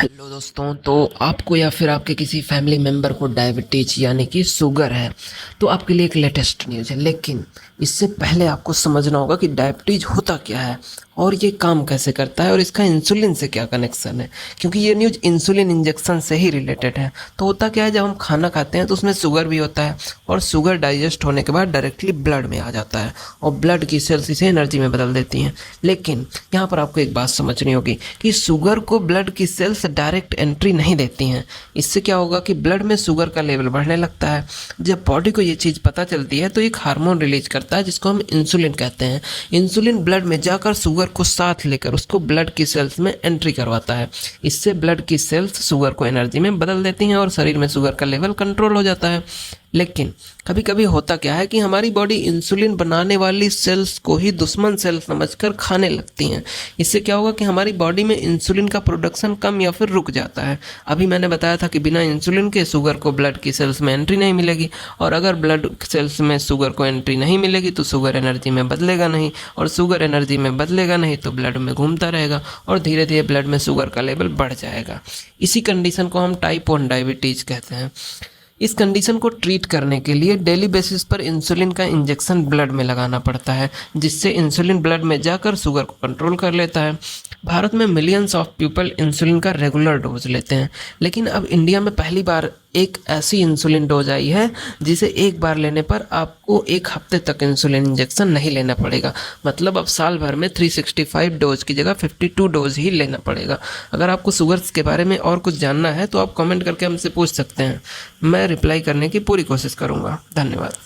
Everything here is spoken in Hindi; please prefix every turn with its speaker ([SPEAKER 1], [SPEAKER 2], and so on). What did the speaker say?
[SPEAKER 1] हेलो दोस्तों, तो आपको या फिर आपके किसी फैमिली मेम्बर को डायबिटीज यानी कि शुगर है तो आपके लिए एक लेटेस्ट न्यूज़ है। लेकिन इससे पहले आपको समझना होगा कि डायबिटीज होता क्या है और ये काम कैसे करता है और इसका इंसुलिन से क्या कनेक्शन है, क्योंकि ये न्यूज़ इंसुलिन इंजेक्शन से ही रिलेटेड है। तो होता क्या है, जब हम खाना खाते हैं तो उसमें शुगर भी होता है और शुगर डाइजेस्ट होने के बाद डायरेक्टली ब्लड में आ जाता है और ब्लड की सेल्स इसे एनर्जी में बदल देती हैं। लेकिन यहाँ पर आपको एक बात समझनी होगी कि शुगर को ब्लड की सेल्स डायरेक्ट एंट्री नहीं देती हैं। इससे क्या होगा कि ब्लड में शुगर का लेवल बढ़ने लगता है। जब बॉडी को ये चीज़ पता चलती है तो एक हार्मोन रिलीज करता है जिसको हम इंसुलिन कहते हैं। इंसुलिन ब्लड में जाकर शुगर को साथ लेकर उसको ब्लड की सेल्स में एंट्री करवाता है। इससे ब्लड की सेल्स शुगर को एनर्जी में बदल देती हैं और शरीर में शुगर का लेवल कंट्रोल हो जाता है। लेकिन कभी कभी होता क्या है कि हमारी बॉडी इंसुलिन बनाने वाली सेल्स को ही दुश्मन सेल समझकर खाने लगती हैं। इससे क्या होगा कि हमारी बॉडी में इंसुलिन का प्रोडक्शन कम या फिर रुक जाता है। अभी मैंने बताया था कि बिना इंसुलिन के शुगर को ब्लड की सेल्स में एंट्री नहीं मिलेगी, और अगर ब्लड सेल्स में शुगर को एंट्री नहीं मिलेगी तो शुगर एनर्जी में बदलेगा नहीं, और शुगर एनर्जी में बदलेगा नहीं तो ब्लड में घूमता रहेगा और धीरे धीरे ब्लड में शुगर का लेवल बढ़ जाएगा। इसी कंडीशन को हम टाइप 1 डायबिटीज कहते हैं। इस कंडीशन को ट्रीट करने के लिए डेली बेसिस पर इंसुलिन का इंजेक्शन ब्लड में लगाना पड़ता है, जिससे इंसुलिन ब्लड में जाकर शुगर को कंट्रोल कर लेता है। भारत में मिलियंस ऑफ पीपल इंसुलिन का रेगुलर डोज लेते हैं, लेकिन अब इंडिया में पहली बार एक ऐसी इंसुलिन डोज आई है जिसे एक बार लेने पर आपको एक हफ्ते तक इंसुलिन इंजेक्शन नहीं लेना पड़ेगा। मतलब अब साल भर में 365 डोज की जगह 52 डोज ही लेना पड़ेगा। अगर आपको शुगर्स के बारे में और कुछ जानना है तो आप कमेंट करके हमसे पूछ सकते हैं। मैं रिप्लाई करने की पूरी कोशिश करूँगा। धन्यवाद।